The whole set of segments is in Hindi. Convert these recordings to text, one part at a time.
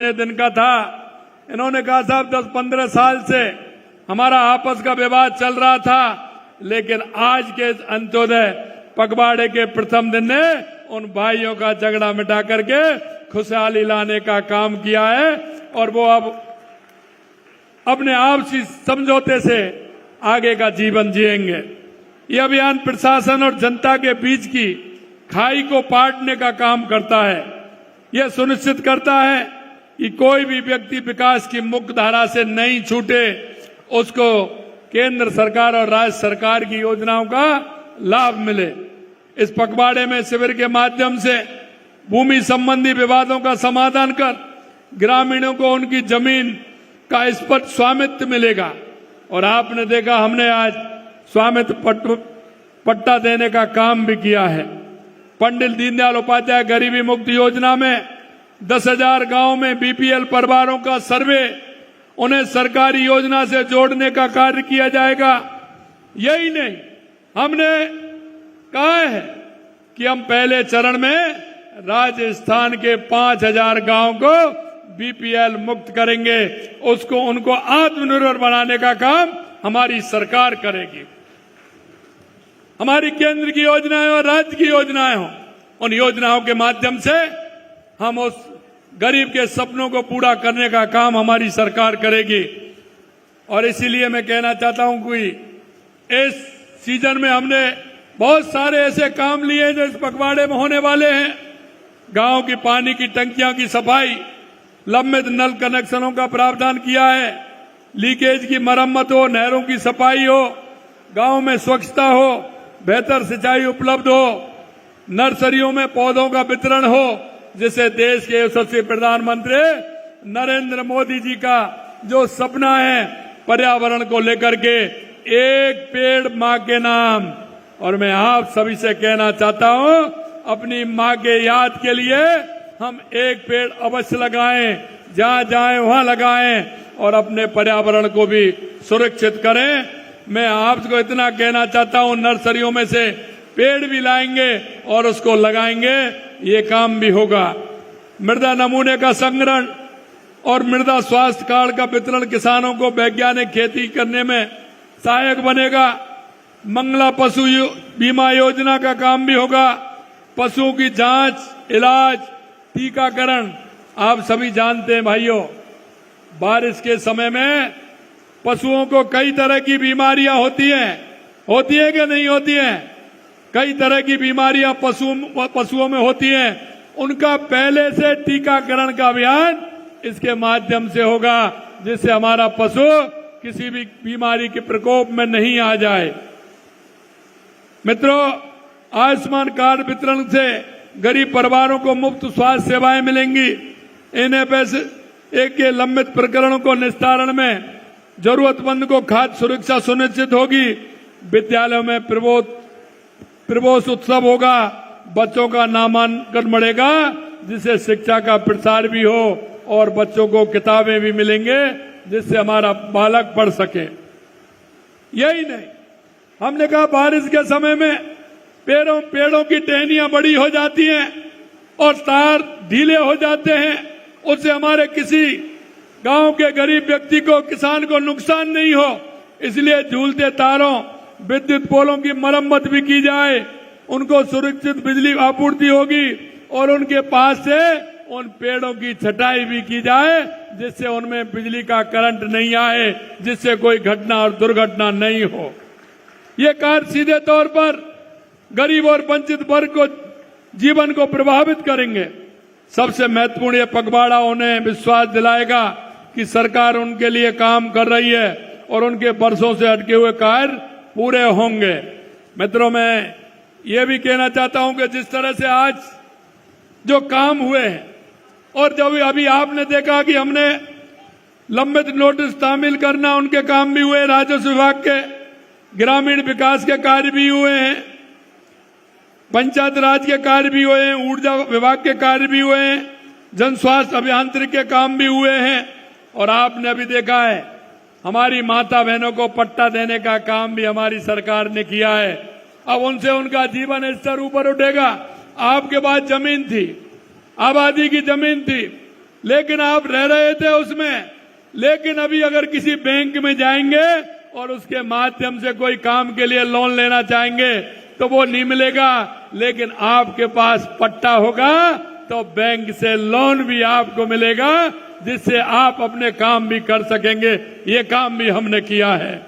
दिन का था। इन्होंने कहा साहब 10-15 साल से हमारा आपस का विवाद चल रहा था, लेकिन आज के अंत्योदय पखवाड़े के प्रथम दिन ने उन भाइयों का झगड़ा मिटा करके खुशहाली लाने का काम किया है और वो अब अपने आपसी समझौते से आगे का जीवन जिएंगे। ये अभियान प्रशासन और जनता के बीच की खाई को पाटने का काम करता है। यह सुनिश्चित करता है कि कोई भी व्यक्ति विकास की मुख्य धारा से नहीं छूटे, उसको केंद्र सरकार और राज्य सरकार की योजनाओं का लाभ मिले। इस पखवाड़े में शिविर के माध्यम से भूमि संबंधी विवादों का समाधान कर ग्रामीणों को उनकी जमीन का स्पष्ट स्वामित्व मिलेगा। और आपने देखा हमने आज स्वामित्व पट्टा देने का काम भी किया है। पंडित दीनदयाल उपाध्याय गरीबी मुक्त योजना में 10,000 गांव में बीपीएल परिवारों का सर्वे, उन्हें सरकारी योजना से जोड़ने का कार्य किया जाएगा। यही नहीं, हमने कहा है कि हम पहले चरण में राजस्थान के 5,000 गांव को बीपीएल मुक्त करेंगे। उनको आत्मनिर्भर बनाने का काम हमारी सरकार करेगी। हमारी केंद्र की योजनाएं और राज्य की योजनाएं हों, उन योजनाओं के माध्यम से हम उस गरीब के सपनों को पूरा करने का काम हमारी सरकार करेगी। और इसीलिए मैं कहना चाहता हूं कि इस सीजन में हमने बहुत सारे ऐसे काम लिए जो इस पखवाड़े में होने वाले हैं। गांव की पानी की टंकियां की सफाई, लंबित नल कनेक्शनों का प्रावधान किया है, लीकेज की मरम्मत हो, नहरों की सफाई हो, गांव में स्वच्छता हो, बेहतर सिंचाई उपलब्ध हो, नर्सरियों में पौधों का वितरण हो, जिससे देश के यशस्वी प्रधानमंत्री नरेंद्र मोदी जी का जो सपना है पर्यावरण को लेकर के, एक पेड़ मां के नाम। और मैं आप सभी से कहना चाहता हूं, अपनी मां के याद के लिए हम एक पेड़ अवश्य लगाएं, जहां जाएं वहां लगाएं और अपने पर्यावरण को भी सुरक्षित करें। मैं आपको इतना कहना चाहता हूं, नर्सरियों में से पेड़ भी लाएंगे और उसको लगाएंगे, ये काम भी होगा। मृदा नमूने का संग्रहण और मृदा स्वास्थ्य कार्ड का वितरण किसानों को वैज्ञानिक खेती करने में सहायक बनेगा। मंगला पशु बीमा योजना का काम भी होगा। पशुओं की जांच, इलाज, टीकाकरण, आप सभी जानते हैं भाइयों, बारिश के समय में पशुओं को कई तरह की बीमारियां होती है कि नहीं होती हैं? कई तरह की बीमारियां पशुओं में होती हैं। उनका पहले से टीकाकरण का अभियान इसके माध्यम से होगा, जिससे हमारा पशु किसी भी बीमारी के प्रकोप में नहीं आ जाए। मित्रों, आयुष्मान कार्ड वितरण से गरीब परिवारों को मुफ्त स्वास्थ्य सेवाएं मिलेंगी। NFSA के लंबित प्रकरणों को निस्तारण में जरूरतमंद को खाद्य सुरक्षा सुनिश्चित होगी। विद्यालयों में प्रवेश उत्सव होगा, बच्चों का नामांकन बढ़ेगा, जिससे शिक्षा का प्रसार भी हो और बच्चों को किताबें भी मिलेंगे, जिससे हमारा बालक पढ़ सके। यही नहीं, हमने कहा बारिश के समय में पेड़ों की टहनियां बड़ी हो जाती हैं और तार ढीले हो जाते हैं, उससे हमारे किसी गांव के गरीब व्यक्ति को, किसान को नुकसान नहीं हो, इसलिए झूलते तारों, विद्युत पोलों की मरम्मत भी की जाए, उनको सुरक्षित बिजली आपूर्ति होगी और उनके पास से उन पेड़ों की छटाई भी की जाए, जिससे उनमें बिजली का करंट नहीं आए, जिससे कोई घटना और दुर्घटना नहीं हो। ये कार्य सीधे तौर पर गरीब और वंचित वर्ग को जीवन को प्रभावित करेंगे। सबसे महत्वपूर्ण ये पखवाड़ा उन्हें विश्वास दिलाएगा कि सरकार उनके लिए काम कर रही है और उनके वर्षों से अटके हुए कार्य पूरे होंगे। मित्रों, मैं ये भी कहना चाहता हूं कि जिस तरह से आज जो काम हुए हैं और जब अभी आपने देखा कि हमने लंबित नोटिस तामील करना, उनके काम भी हुए, राजस्व विभाग के, ग्रामीण विकास के कार्य भी हुए हैं, पंचायत राज के कार्य भी हुए हैं, ऊर्जा विभाग के कार्य भी हुए हैं, जन स्वास्थ्य अभियांत्रिकी के काम भी हुए हैं। और आपने अभी देखा है, हमारी माता बहनों को पट्टा देने का काम भी हमारी सरकार ने किया है। अब उनसे उनका जीवन स्तर ऊपर उठेगा। आपके पास जमीन थी, आबादी की जमीन थी, लेकिन आप रह रहे थे उसमें। लेकिन अभी अगर किसी बैंक में जाएंगे और उसके माध्यम से कोई काम के लिए लोन लेना चाहेंगे तो वो नहीं मिलेगा, लेकिन आपके पास पट्टा होगा तो बैंक से लोन भी आपको मिलेगा, जिससे आप अपने काम भी कर सकेंगे। ये काम भी हमने किया है।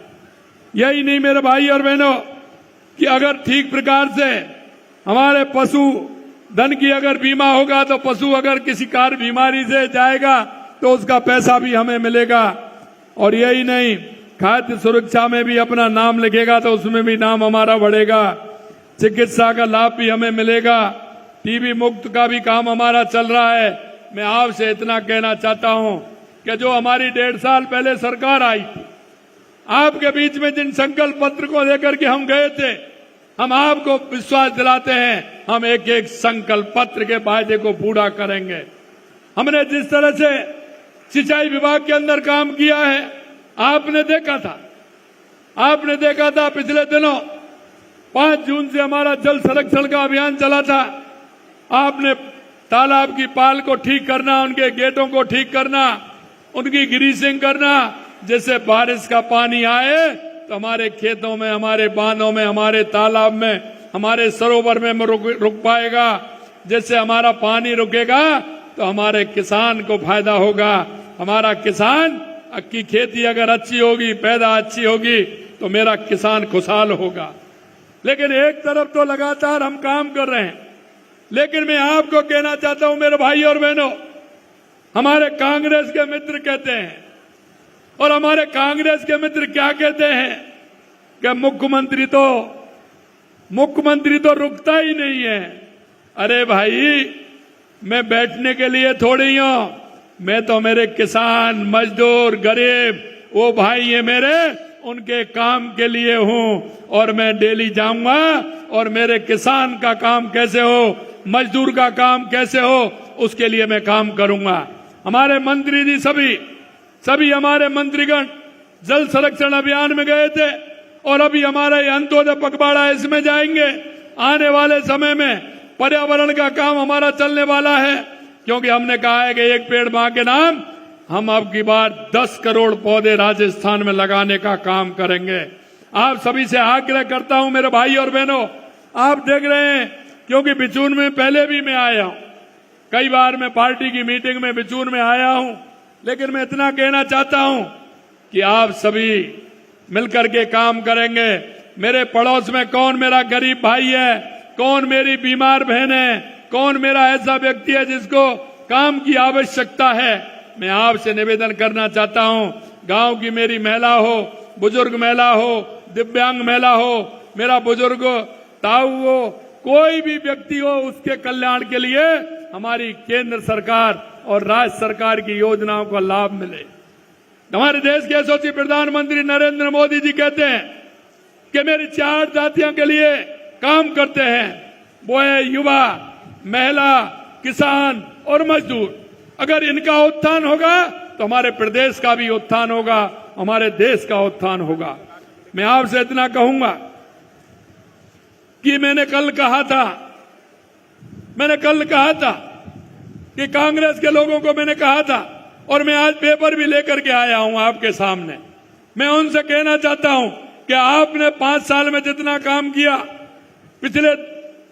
यही नहीं मेरे भाई और बहनों, कि अगर ठीक प्रकार से हमारे पशु धन की अगर बीमा होगा तो पशु अगर किसी कार बीमारी से जाएगा तो उसका पैसा भी हमें मिलेगा। और यही नहीं, खाद्य सुरक्षा में भी अपना नाम लिखेगा तो उसमें भी नाम हमारा बढ़ेगा। चिकित्सा का लाभ भी हमें मिलेगा। टीबी मुक्त का भी काम हमारा चल रहा है। मैं आपसे इतना कहना चाहता हूं कि जो हमारी 1.5 साल पहले सरकार आई थी, आपके बीच में जिन संकल्प पत्र को लेकर के हम गए थे, हम आपको विश्वास दिलाते हैं हम एक एक संकल्प पत्र के वायदे को पूरा करेंगे। हमने जिस तरह से सिंचाई विभाग के अंदर काम किया है, आपने देखा था पिछले दिनों 5 जून से हमारा जल संरक्षण का अभियान चला था। आपने तालाब की पाल को ठीक करना, उनके गेटों को ठीक करना, उनकी ग्रीसिंग करना, जैसे बारिश का पानी आए तो हमारे खेतों में, हमारे बांधों में, हमारे तालाब में, हमारे सरोवर में रुक पाएगा। जैसे हमारा पानी रुकेगा तो हमारे किसान को फायदा होगा। हमारा किसान की खेती अगर अच्छी होगी, पैदा अच्छी होगी तो मेरा किसान खुशहाल होगा। लेकिन एक तरफ तो लगातार हम काम कर रहे हैं, लेकिन मैं आपको कहना चाहता हूं मेरे भाई और बहनों, हमारे कांग्रेस के मित्र कहते हैं, और हमारे कांग्रेस के मित्र क्या कहते हैं कि मुख्यमंत्री तो रुकता ही नहीं है। अरे भाई, मैं बैठने के लिए थोड़ी हूं, मैं तो मेरे किसान, मजदूर, गरीब, वो भाई ये मेरे, उनके काम के लिए हूं। और मैं डेली जाऊंगा और मेरे किसान का काम कैसे हो, मजदूर का काम कैसे हो, उसके लिए मैं काम करूंगा। हमारे मंत्री जी सभी हमारे मंत्रीगण जल संरक्षण अभियान में गए थे, और अभी हमारा ये अंत्योदय पखवाड़ा इसमें जाएंगे। आने वाले समय में पर्यावरण का काम हमारा चलने वाला है, क्योंकि हमने कहा है कि एक पेड़ मां के नाम, हम अब की बार 10 करोड़ पौधे राजस्थान में लगाने का काम करेंगे। आप सभी से आग्रह करता हूं मेरे भाई और बहनों, आप देख रहे हैं, क्योंकि बिचून में पहले भी मैं आया हूं, कई बार मैं पार्टी की मीटिंग में बिचून में आया हूं, लेकिन मैं इतना कहना चाहता हूं कि आप सभी मिलकर के काम करेंगे। मेरे पड़ोस में कौन मेरा गरीब भाई है, कौन मेरी बीमार बहन है, कौन मेरा ऐसा व्यक्ति है जिसको काम की आवश्यकता है, मैं आपसे निवेदन करना चाहता हूं, गांव की मेरी महिला हो, बुजुर्ग महिला हो, दिव्यांग महिला हो, मेरा बुजुर्ग ताऊ हो, कोई भी व्यक्ति हो, उसके कल्याण के लिए हमारी केंद्र सरकार और राज्य सरकार की योजनाओं का लाभ मिले। हमारे देश के यशस्वी प्रधानमंत्री नरेंद्र मोदी जी कहते हैं कि मेरी 4 जातियों के लिए काम करते हैं, वो है युवा, महिला, किसान और मजदूर। अगर इनका उत्थान होगा तो हमारे प्रदेश का भी उत्थान होगा, हमारे देश का उत्थान होगा। मैं आपसे इतना कहूंगा कि मैंने कल कहा था कि कांग्रेस के लोगों को मैंने कहा था, और मैं आज पेपर भी लेकर के आया हूं आपके सामने। मैं उनसे कहना चाहता हूं कि आपने 5 साल में जितना काम किया, पिछले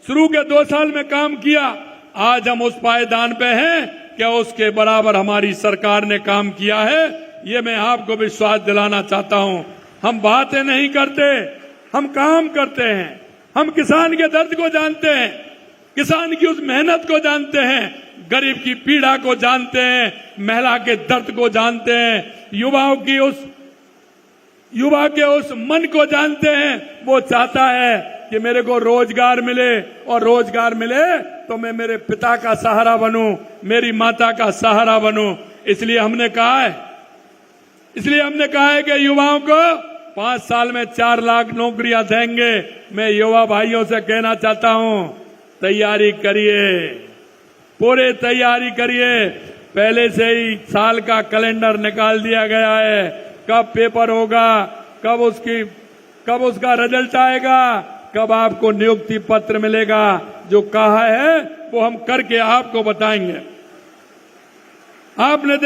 शुरू के 2 साल में काम किया, आज हम उस पायदान पे हैं कि उसके बराबर हमारी सरकार ने काम किया है। ये मैं आपको विश्वास दिलाना चाहता हूं। हम बातें नहीं करते, हम काम करते हैं। हम किसान के दर्द को जानते हैं, किसान की उस मेहनत को जानते हैं, गरीब की पीड़ा को जानते हैं, महिला के दर्द को जानते हैं, युवा के उस मन को जानते हैं। वो चाहता है कि मेरे को रोजगार मिले, और रोजगार मिले तो मैं मेरे पिता का सहारा बनूं, मेरी माता का सहारा बनूं। इसलिए हमने कहा है कि युवाओं को 5 साल में 4 लाख नौकरियां देंगे। मैं युवा भाइयों से कहना चाहता हूं, तैयारी करिए, पूरे तैयारी करिए। पहले से ही साल का कैलेंडर निकाल दिया गया है, कब पेपर होगा, कब उसका रिजल्ट आएगा, कब आपको नियुक्ति पत्र मिलेगा। जो कहा है वो हम करके आपको बताएंगे। आपने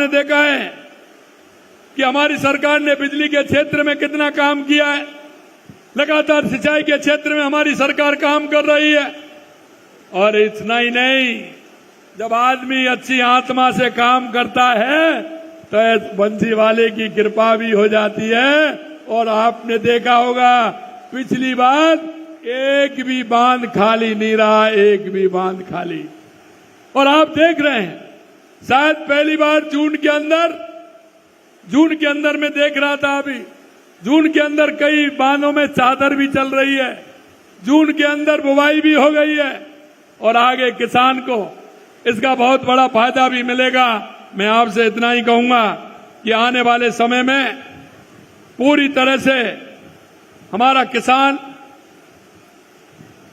देखा है कि हमारी सरकार ने बिजली के क्षेत्र में कितना काम किया है। लगातार सिंचाई के क्षेत्र में हमारी सरकार काम कर रही है। और इतना ही नहीं, जब आदमी अच्छी आत्मा से काम करता है तो बंसी वाले की कृपा भी हो जाती है। और आपने देखा होगा पिछली बार एक भी बांध खाली नहीं रहा, एक भी बांध खाली। और आप देख रहे हैं, शायद पहली बार जून के अंदर मैं देख रहा था, अभी जून के अंदर कई बांधों में चादर भी चल रही है। जून के अंदर बुवाई भी हो गई है और आगे किसान को इसका बहुत बड़ा फायदा भी मिलेगा। मैं आपसे इतना ही कहूंगा कि आने वाले समय में पूरी तरह से हमारा किसान,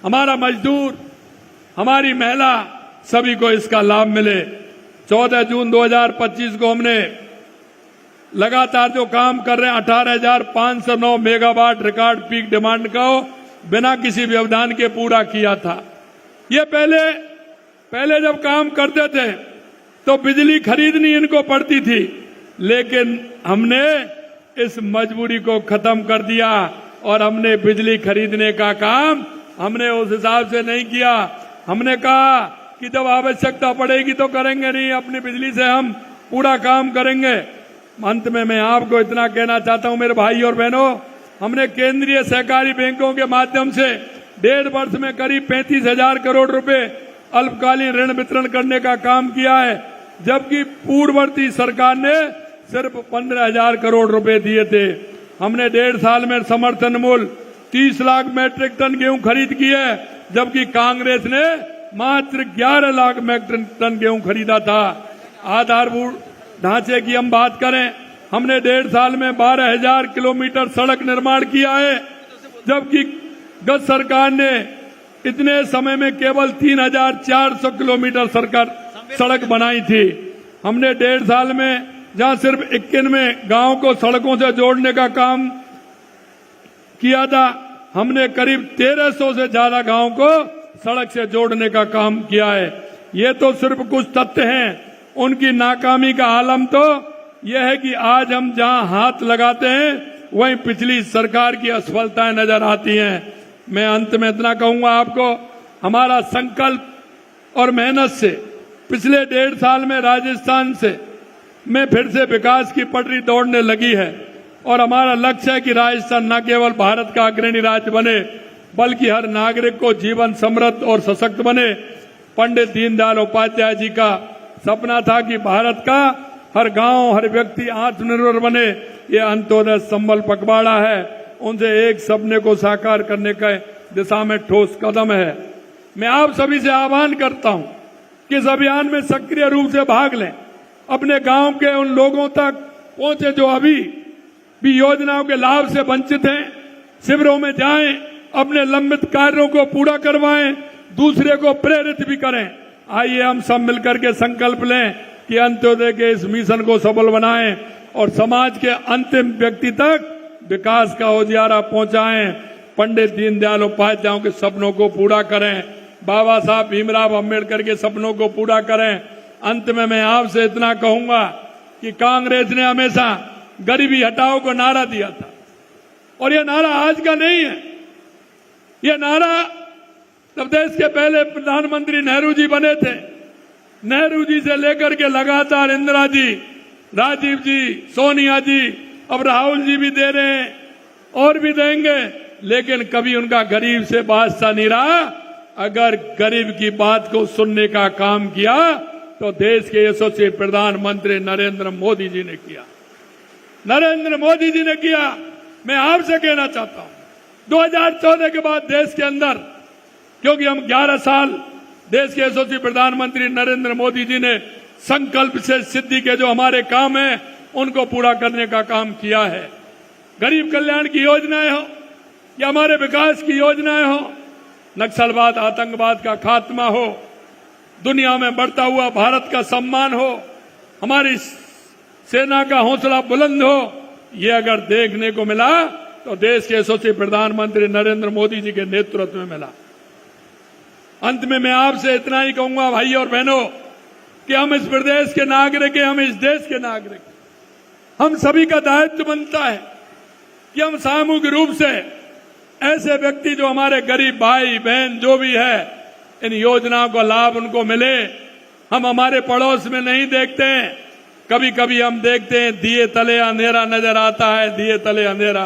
हमारा मजदूर, हमारी महिला, सभी को इसका लाभ मिले। 14 जून 2025 को हमने लगातार जो काम कर रहे हैं 18,509 मेगावाट रिकॉर्ड पीक डिमांड को बिना किसी व्यवधान के पूरा किया था। ये पहले जब काम करते थे तो बिजली खरीदनी इनको पड़ती थी, लेकिन हमने इस मजबूरी को खत्म कर दिया और हमने बिजली खरीदने का काम हमने उस हिसाब से नहीं किया। हमने कहा कि जब आवश्यकता पड़ेगी तो करेंगे, नहीं अपनी बिजली से हम पूरा काम करेंगे। अंत में मैं आपको इतना कहना चाहता हूं मेरे भाई और बहनों, हमने केंद्रीय सहकारी बैंकों के माध्यम से 1.5 वर्ष में करीब 35,000 करोड़ रुपए अल्पकालीन ऋण वितरण करने का काम किया है, जबकि पूर्ववर्ती सरकार ने सिर्फ 15,000 करोड़ रुपए दिए थे। हमने 1.5 साल में समर्थन मूल्य 30 लाख मैट्रिक टन गेहूं खरीद की है, जबकि कांग्रेस ने मात्र 11 लाख मैट्रिक टन गेहूं खरीदा था। आधारभूत ढांचे की हम बात करें, हमने 1.5 साल में 12,000 किलोमीटर सड़क निर्माण किया है, जबकि गत सरकार ने इतने समय में केवल 3,400 किलोमीटर सड़क बनाई थी। हमने 1.5 साल में जहां सिर्फ 91 गांव को सड़कों से जोड़ने का काम किया था, हमने करीब 1,300 से ज्यादा गांव को सड़क से जोड़ने का काम किया है। ये तो सिर्फ कुछ तथ्य हैं। उनकी नाकामी का आलम तो यह है कि आज हम जहां हाथ लगाते हैं वहीं पिछली सरकार की असफलताएं नजर आती हैं। मैं अंत में इतना कहूंगा आपको, हमारा संकल्प और मेहनत से पिछले 1.5 साल में राजस्थान में फिर से विकास की पटरी दौड़ने लगी है और हमारा लक्ष्य है कि राजस्थान न केवल भारत का अग्रणी राज्य बने, बल्कि हर नागरिक को जीवन समृद्ध और सशक्त बने। पंडित दीनदयाल उपाध्याय जी का सपना था कि भारत का हर गांव, हर व्यक्ति आत्मनिर्भर बने। ये अंत्योदय संबल पखवाड़ा है, उनसे एक सपने को साकार करने के दिशा में ठोस कदम है। मैं आप सभी से आह्वान करता हूं कि इस अभियान में सक्रिय रूप से भाग लें। अपने गांव के उन लोगों तक पहुंचे जो अभी भी योजनाओं के लाभ से वंचित हैं। शिविरों में जाएं, अपने लंबित कार्यों को पूरा करवाएं, दूसरे को प्रेरित भी करें। आइए हम सब मिलकर के संकल्प लें कि अंत्योदय के इस मिशन को सफल बनाएं और समाज के अंतिम व्यक्ति तक विकास का उजियारा पहुंचाएं। पंडित दीनदयाल उपाध्याय के सपनों को पूरा करें, बाबा साहब भीमराव अंबेडकर के सपनों को पूरा करें। अंत में मैं आपसे इतना कहूंगा कि कांग्रेस ने हमेशा गरीबी हटाओ को नारा दिया था और यह नारा आज का नहीं है। यह नारा तब देश के पहले प्रधानमंत्री नेहरू जी बने थे, नेहरू जी से लेकर के लगातार इंदिरा जी, राजीव जी, सोनिया जी, अब राहुल जी भी दे रहे हैं और भी देंगे, लेकिन कभी उनका गरीब से वास्ता नहीं रहा। अगर गरीब की बात को सुनने का काम किया तो देश के यशस्वी प्रधानमंत्री नरेंद्र मोदी जी ने किया, नरेंद्र मोदी जी ने किया। मैं आपसे कहना चाहता हूं 2014 के बाद देश के अंदर, क्योंकि हम 11 साल देश के यशस्वी प्रधानमंत्री नरेंद्र मोदी जी ने संकल्प से सिद्धि के जो हमारे काम हैं उनको पूरा करने का काम किया है। गरीब कल्याण की योजनाएं हो या हमारे विकास की योजनाएं हो, नक्सलवाद आतंकवाद का खात्मा हो, दुनिया में बढ़ता हुआ भारत का सम्मान हो, हमारी सेना का हौसला बुलंद हो, ये अगर देखने को मिला तो देश के यशस्वी प्रधानमंत्री नरेंद्र मोदी जी के नेतृत्व में मिला। अंत में मैं आपसे इतना ही कहूंगा भाई और बहनों, कि हम इस प्रदेश के नागरिक हैं, हम इस देश के नागरिक हैं। हम सभी का दायित्व बनता है कि हम सामूहिक रूप से ऐसे व्यक्ति जो हमारे गरीब भाई बहन जो भी है, इन योजनाओं का लाभ उनको मिले। हम हमारे पड़ोस में नहीं देखते हैं, कभी कभी हम देखते हैं दिए तले अंधेरा नजर आता है, दिए तले अंधेरा।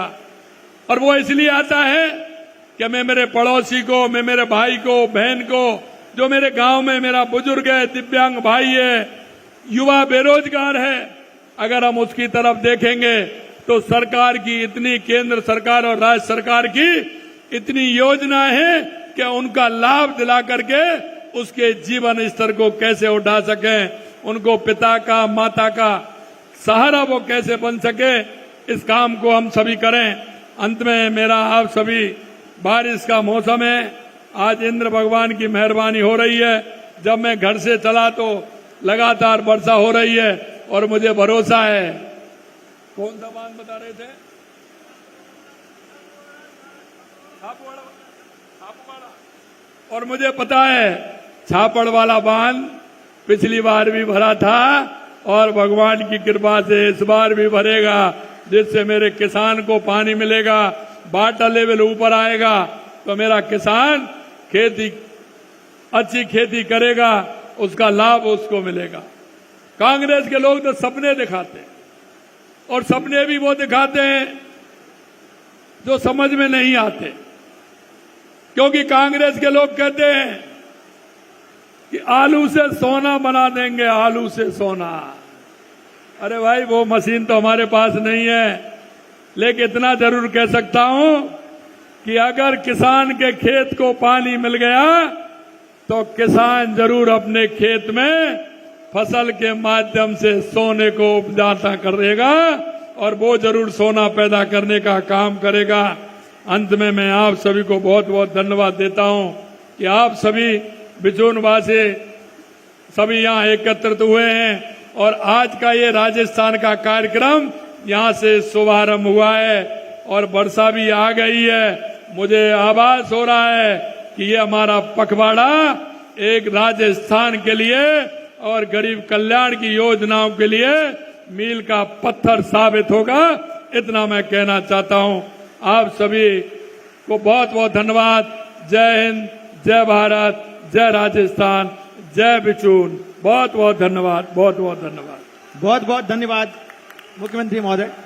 और वो इसलिए आता है कि मैं मेरे पड़ोसी को, मैं मेरे भाई को, बहन को, जो मेरे गांव में मेरा बुजुर्ग है, दिव्यांग भाई है, युवा बेरोजगार है, अगर हम उसकी तरफ देखेंगे तो सरकार की इतनी, केंद्र सरकार और राज्य सरकार की इतनी योजना है कि उनका लाभ दिला करके उसके जीवन स्तर को कैसे उठा सकें, उनको पिता का, माता का सहारा वो कैसे बन सके, इस काम को हम सभी करें। अंत में मेरा आप सभी, बारिश का मौसम है, आज इंद्र भगवान की मेहरबानी हो रही है। जब मैं घर से चला तो लगातार वर्षा हो रही है और मुझे भरोसा है। कौन सा बांध बता रहे थे? छापवाड़ा। और मुझे पता है छापड़ वाला बांध पिछली बार भी भरा था और भगवान की कृपा से इस बार भी भरेगा, जिससे मेरे किसान को पानी मिलेगा, वाटर लेवल ऊपर आएगा तो मेरा किसान खेती, अच्छी खेती करेगा, उसका लाभ उसको मिलेगा। कांग्रेस के लोग तो सपने दिखाते हैं और सपने भी वो दिखाते हैं जो समझ में नहीं आते, क्योंकि कांग्रेस के लोग कहते हैं कि आलू से सोना बना देंगे, आलू से सोना। अरे भाई वो मशीन तो हमारे पास नहीं है, लेकिन इतना जरूर कह सकता हूं कि अगर किसान के खेत को पानी मिल गया तो किसान जरूर अपने खेत में फसल के माध्यम से सोने को उपजाता करेगा और वो जरूर सोना पैदा करने का काम करेगा। अंत में मैं आप सभी को बहुत बहुत धन्यवाद देता हूं कि आप सभी बिचौनवासी सभी यहाँ एकत्रित हुए हैं और आज का ये राजस्थान का कार्यक्रम यहाँ से शुभारंभ हुआ है और वर्षा भी आ गई है। मुझे आभास हो रहा है कि ये हमारा पखवाड़ा एक राजस्थान के लिए और गरीब कल्याण की योजनाओं के लिए मील का पत्थर साबित होगा, इतना मैं कहना चाहता हूं। आप सभी को बहुत बहुत धन्यवाद। जय हिंद, जय भारत, जय राजस्थान, जय बिचून। बहुत बहुत धन्यवाद, बहुत बहुत धन्यवाद। बहुत बहुत धन्यवाद मुख्यमंत्री महोदय।